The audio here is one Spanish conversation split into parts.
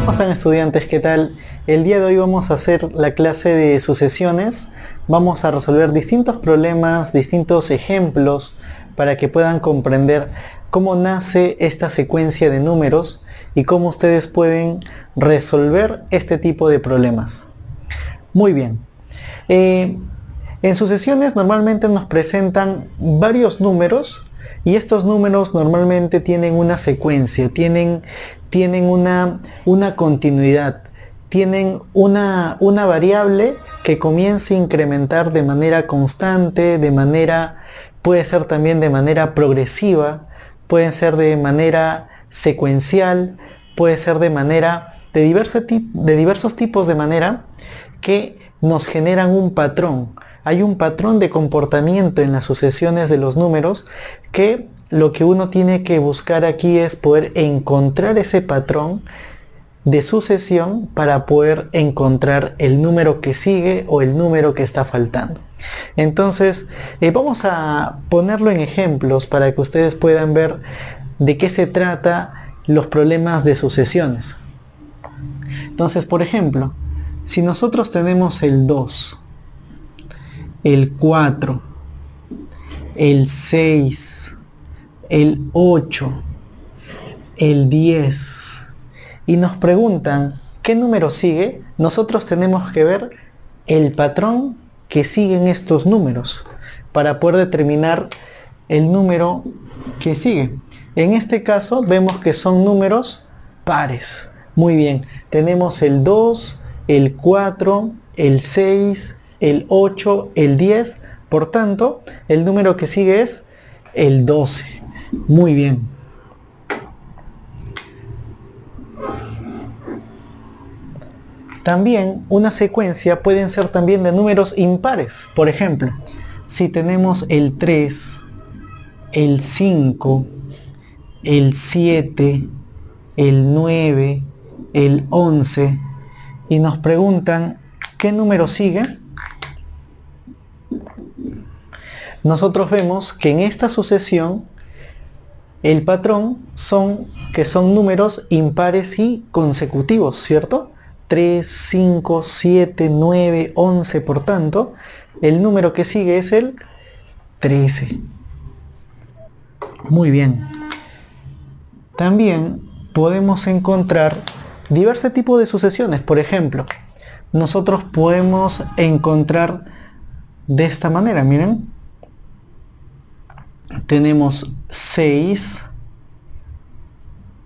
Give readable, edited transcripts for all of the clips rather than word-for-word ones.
¿Cómo están, estudiantes? ¿Qué tal? El día de hoy vamos a hacer la clase de sucesiones. Vamos a resolver distintos problemas, distintos ejemplos para que puedan comprender cómo nace esta secuencia de números y cómo ustedes pueden resolver este tipo de problemas. Muy bien. En sucesiones normalmente nos presentan varios números y estos números normalmente tienen una secuencia, tienen una continuidad, tienen una variable que comienza a incrementar de manera constante, puede ser también de manera progresiva, puede ser de manera secuencial, puede ser de diversos tipos de manera que nos generan un patrón. Hay un patrón de comportamiento en las sucesiones de los números que lo que uno tiene que buscar aquí es poder encontrar ese patrón de sucesión para poder encontrar el número que sigue o el número que está faltando. Entonces, vamos a ponerlo en ejemplos para que ustedes puedan ver de qué se trata los problemas de sucesiones. Entonces, por ejemplo, si nosotros tenemos el 2, el 4, el 6, el 8, el 10 y nos preguntan qué número sigue, nosotros tenemos que ver el patrón que siguen estos números para poder determinar el número que sigue. En este caso vemos que son números pares. Muy bien, tenemos el 2, el 4, el 6, el 8, el 10, por tanto, el número que sigue es el 12. Muy bien. También una secuencia pueden ser también de números impares. Por ejemplo, si tenemos el 3, el 5, el 7, el 9, el 11, y nos preguntan ¿qué número sigue? Nosotros vemos que en esta sucesión el patrón son números impares y consecutivos, ¿cierto? 3, 5, 7, 9, 11, por tanto, el número que sigue es el 13. Muy bien. También podemos encontrar diversos tipos de sucesiones. Por ejemplo, nosotros podemos encontrar de esta manera, miren. Tenemos 6,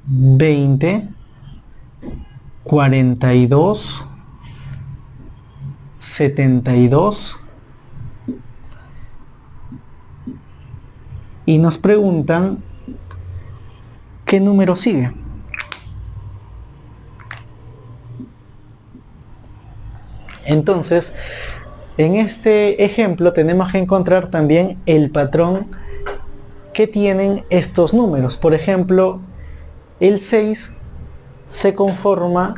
20, 42, 72 y nos preguntan ¿qué número sigue? Entonces, en este ejemplo tenemos que encontrar también el patrón que tienen estos números. Por ejemplo, el 6 se conforma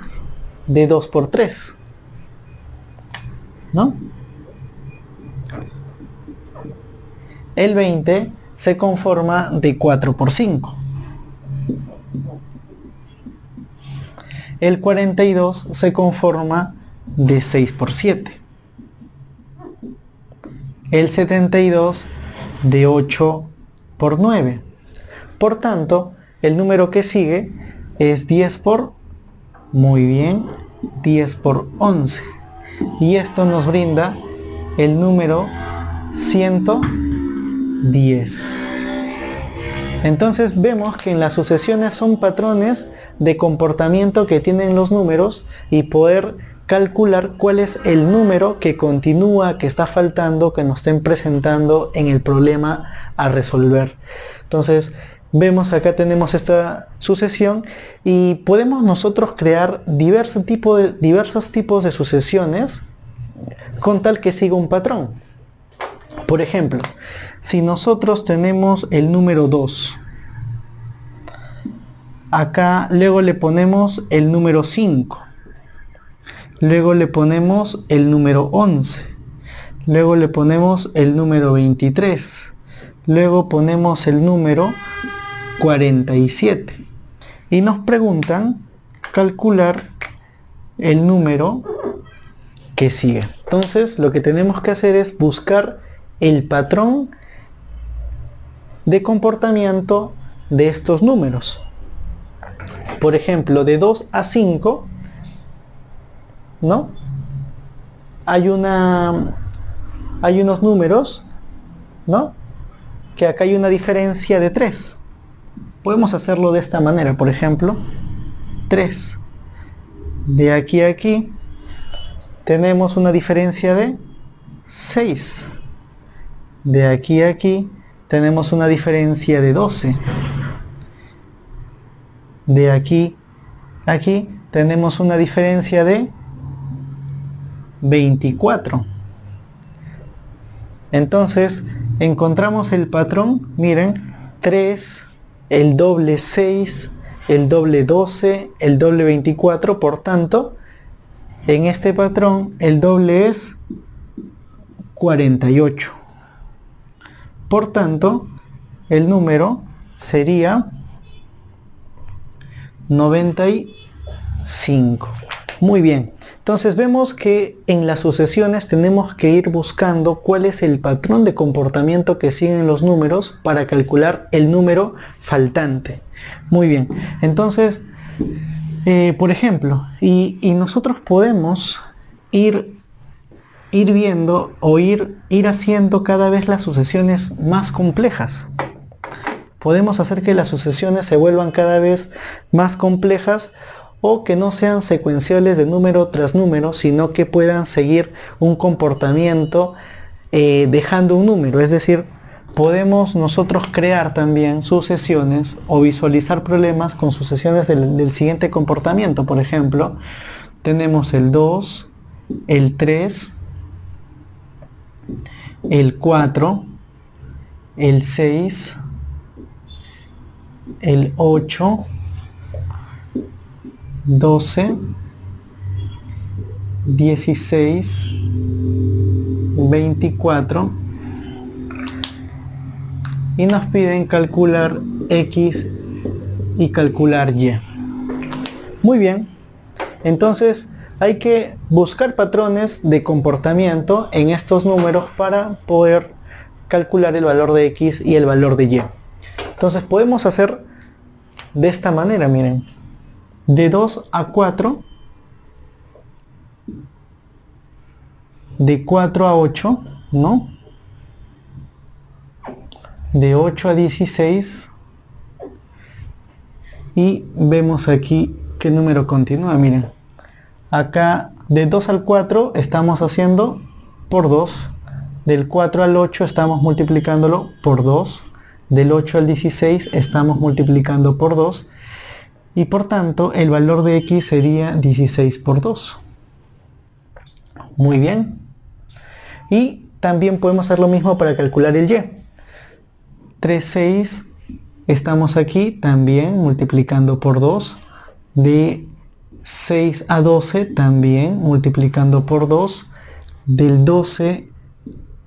de 2 por 3, ¿no? El 20 se conforma de 4 por 5. El 42 se conforma de 6 por 7. El 72 de 8 por 9. Por tanto, el número que sigue es 10 por, muy bien, 10 por 11. Y esto nos brinda el número 110. Entonces vemos que en las sucesiones son patrones de comportamiento que tienen los números y poder calcular cuál es el número que continúa, que está faltando, que nos estén presentando en el problema a resolver. Entonces vemos acá tenemos esta sucesión y podemos nosotros crear diversos tipos de sucesiones con tal que siga un patrón. Por ejemplo, si nosotros tenemos el número 2, acá luego le ponemos el número 5, luego le ponemos el número 11, luego le ponemos el número 23, luego ponemos el número 47 y nos preguntan calcular el número que sigue. Entonces lo que tenemos que hacer es buscar el patrón de comportamiento de estos números. Por ejemplo, de 2 a 5, ¿no? Hay unos números, ¿no? Que acá hay una diferencia de 3. Podemos hacerlo de esta manera, por ejemplo, 3. De aquí a aquí tenemos una diferencia de 6. De aquí a aquí tenemos una diferencia de 12. De aquí a aquí tenemos una diferencia de 24. Entonces encontramos el patrón, miren, 3, el doble 6, el doble 12, el doble 24, por tanto, en este patrón el doble es 48. Por tanto, el número sería 95. Muy bien. Entonces vemos que en las sucesiones tenemos que ir buscando cuál es el patrón de comportamiento que siguen los números para calcular el número faltante. Muy bien. Entonces, por ejemplo, y nosotros podemos ir viendo o ir haciendo cada vez las sucesiones más complejas. Podemos hacer que las sucesiones se vuelvan cada vez más complejas o que no sean secuenciales de número tras número, sino que puedan seguir un comportamiento dejando un número. Es decir, podemos nosotros crear también sucesiones o visualizar problemas con sucesiones del siguiente comportamiento. Por ejemplo, tenemos el 2, el 3, el 4, el 6, el 8, 12, 16, 24 y nos piden calcular X y calcular Y. Muy bien, entonces hay que buscar patrones de comportamiento en estos números para poder calcular el valor de X y el valor de Y. Entonces podemos hacer de esta manera, miren. De 2 a 4, de 4 a 8, ¿no? De 8 a 16, y vemos aquí qué número continúa, miren. Acá de 2 al 4 estamos haciendo por 2, del 4 al 8 estamos multiplicándolo por 2, del 8 al 16 estamos multiplicando por 2, y por tanto el valor de X sería 16 por 2. Muy bien. Y también podemos hacer lo mismo para calcular el Y. 3, 6, estamos aquí también multiplicando por 2. De 6 a 12 también multiplicando por 2. Del 12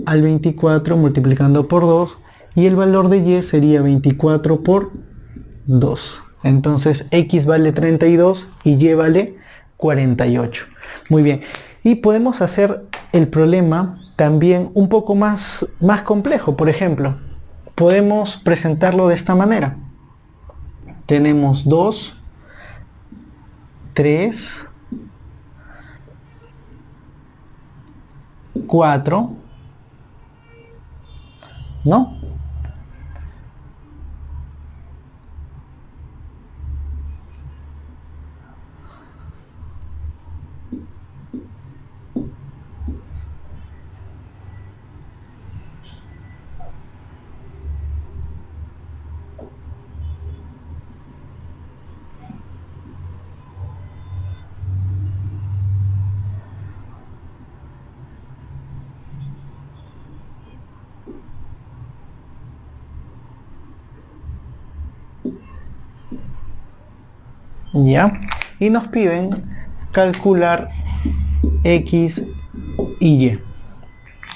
al 24 multiplicando por 2. Y el valor de Y sería 24 por 2. Entonces X vale 32 y Y vale 48. Muy bien. Y podemos hacer el problema también un poco más complejo. Por ejemplo, podemos presentarlo de esta manera. Tenemos 2, 3, 4, ¿no? ¿Ya? Y nos piden calcular X y Y.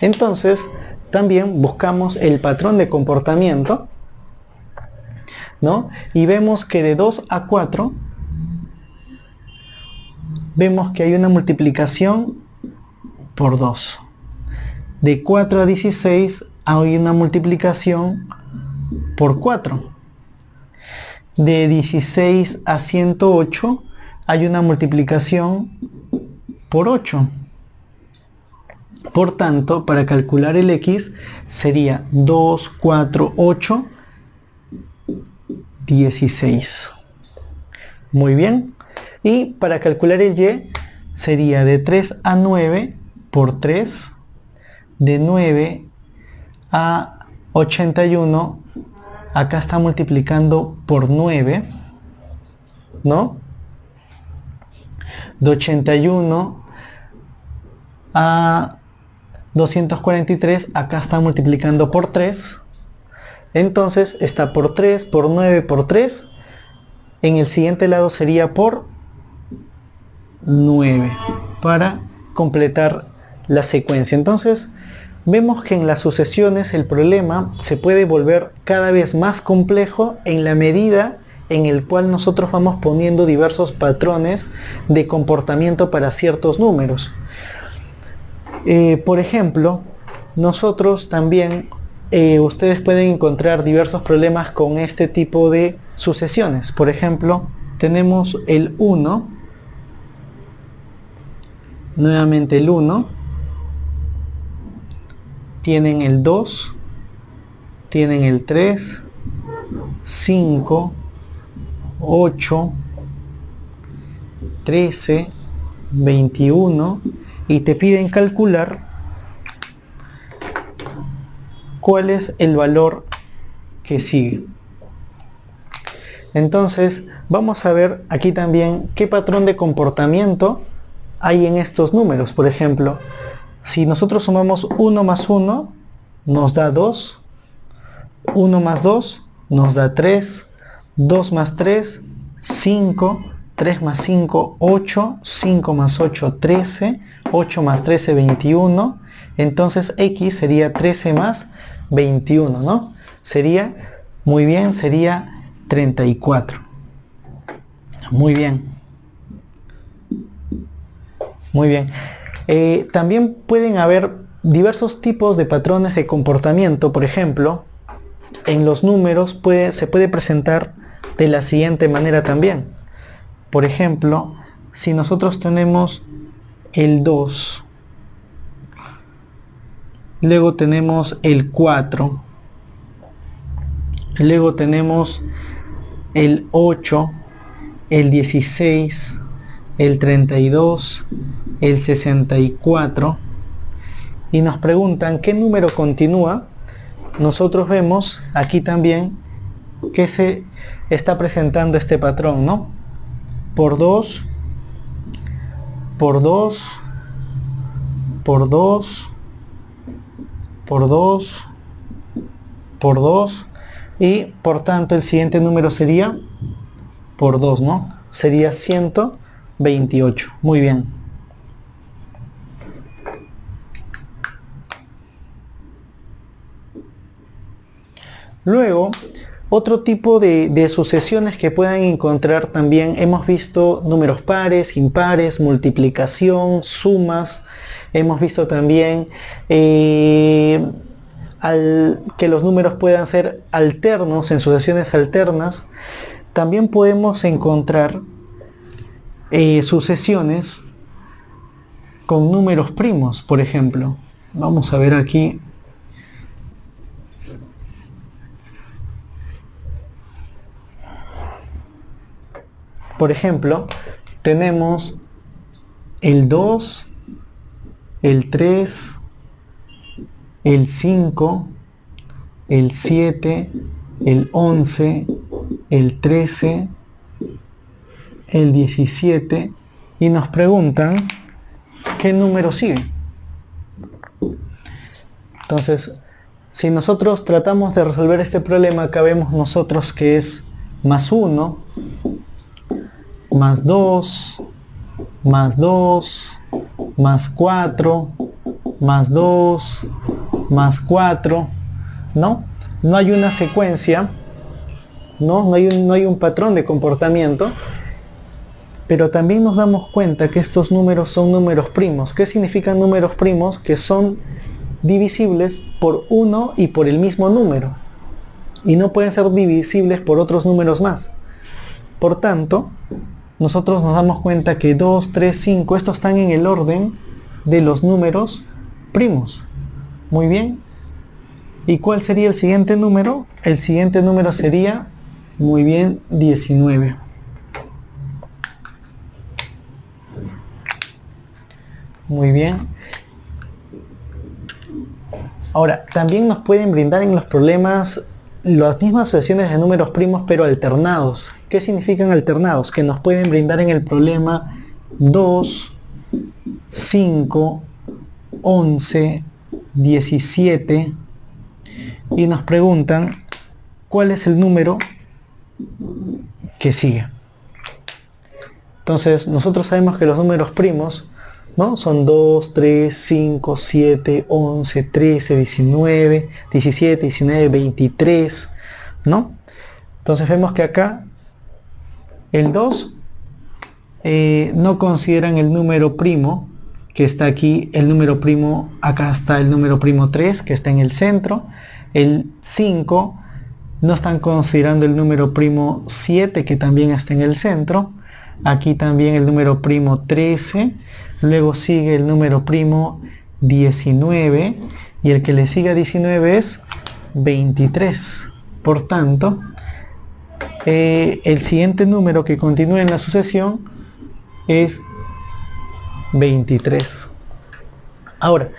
Entonces, también buscamos el patrón de comportamiento, ¿no? Y vemos que de 2 a 4 vemos que hay una multiplicación por 2. De 4 a 16 hay una multiplicación por 4. De 16 a 108 hay una multiplicación por 8. Por tanto, para calcular el x sería 2, 4, 8, 16. Muy bien. Y para calcular el y sería de 3 a 9 por 3, de 9 a 81, acá está multiplicando por 9, ¿no? De 81 a 243, acá está multiplicando por 3, entonces está por 3, por 9, por 3, en el siguiente lado sería por 9, para completar la secuencia. Entonces vemos que en las sucesiones el problema se puede volver cada vez más complejo en la medida en el cual nosotros vamos poniendo diversos patrones de comportamiento para ciertos números. Por ejemplo, nosotros también, ustedes pueden encontrar diversos problemas con este tipo de sucesiones. Por ejemplo, tenemos el 1, nuevamente el 1, tienen el 2, tienen el 3, 5, 8, 13, 21 y te piden calcular cuál es el valor que sigue. Entonces vamos a ver aquí también qué patrón de comportamiento hay en estos números. Por ejemplo, si nosotros sumamos 1 más 1 nos da 2, 1 más 2 nos da 3, 2 más 3, 5, 3 más 5, 8, 5 más 8, 13, 8 más 13, 21, entonces x sería 13 más 21, ¿no? Sería, muy bien, sería 34. Muy bien. Muy bien. También pueden haber diversos tipos de patrones de comportamiento. Por ejemplo, en los números se puede presentar de la siguiente manera también. Por ejemplo, si nosotros tenemos el 2, luego tenemos el 4, luego tenemos el 8, el 16, el 32, el 64 y nos preguntan qué número continúa, nosotros vemos aquí también que se está presentando este patrón, ¿no? Por 2, por 2, por 2, por 2, por 2 y por tanto el siguiente número sería por 2, ¿no? Sería 128. Muy bien. Luego, otro tipo de sucesiones que puedan encontrar también, hemos visto números pares, impares, multiplicación, sumas, hemos visto también que los números puedan ser alternos, en sucesiones alternas. También podemos encontrar sucesiones con números primos, por ejemplo. Vamos a ver aquí. Por ejemplo, tenemos el 2, el 3, el 5, el 7, el 11, el 13, el 17 y nos preguntan qué número sigue. Entonces, si nosotros tratamos de resolver este problema, acá vemos nosotros que es más 1, más 2, más 2, más 4, más 2, más 4, ¿no? No hay una secuencia, no hay un patrón de comportamiento. pero también nos damos cuenta que estos números son números primos. ¿Qué significan números primos? Que son divisibles por uno y por el mismo número, y no pueden ser divisibles por otros números más. Por tanto, nosotros nos damos cuenta que 2, 3, 5, estos están en el orden de los números primos. Muy bien. ¿Y cuál sería el siguiente número? El siguiente número sería, muy bien, 19. Muy bien. Ahora, también nos pueden brindar en los problemas las mismas asociaciones de números primos, pero alternados. ¿Qué significan alternados? Que nos pueden brindar en el problema 2, 5, 11, 17, y nos preguntan cuál es el número que sigue. Entonces, nosotros sabemos que los números primos, ¿no?, son 2, 3, 5, 7, 11, 13, 19, 17, 19, 23, ¿no? Entonces vemos que acá el 2 no consideran el número primo que está aquí. El número primo, acá está el número primo 3, que está en el centro. El 5 no están considerando el número primo 7, que también está en el centro. Aquí también el número primo 13, luego sigue el número primo 19, y el que le sigue a 19 es 23. Por tanto, el siguiente número que continúa en la sucesión es 23. Ahora,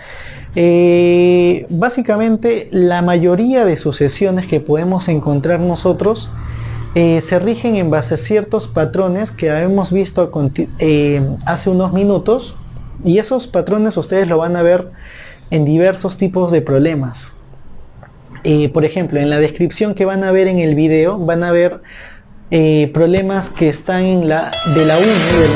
básicamente la mayoría de sucesiones que podemos encontrar nosotros se rigen en base a ciertos patrones que hemos visto hace unos minutos, y esos patrones ustedes lo van a ver en diversos tipos de problemas. Por ejemplo, en la descripción que van a ver en el video, van a ver problemas que están de la 1 y del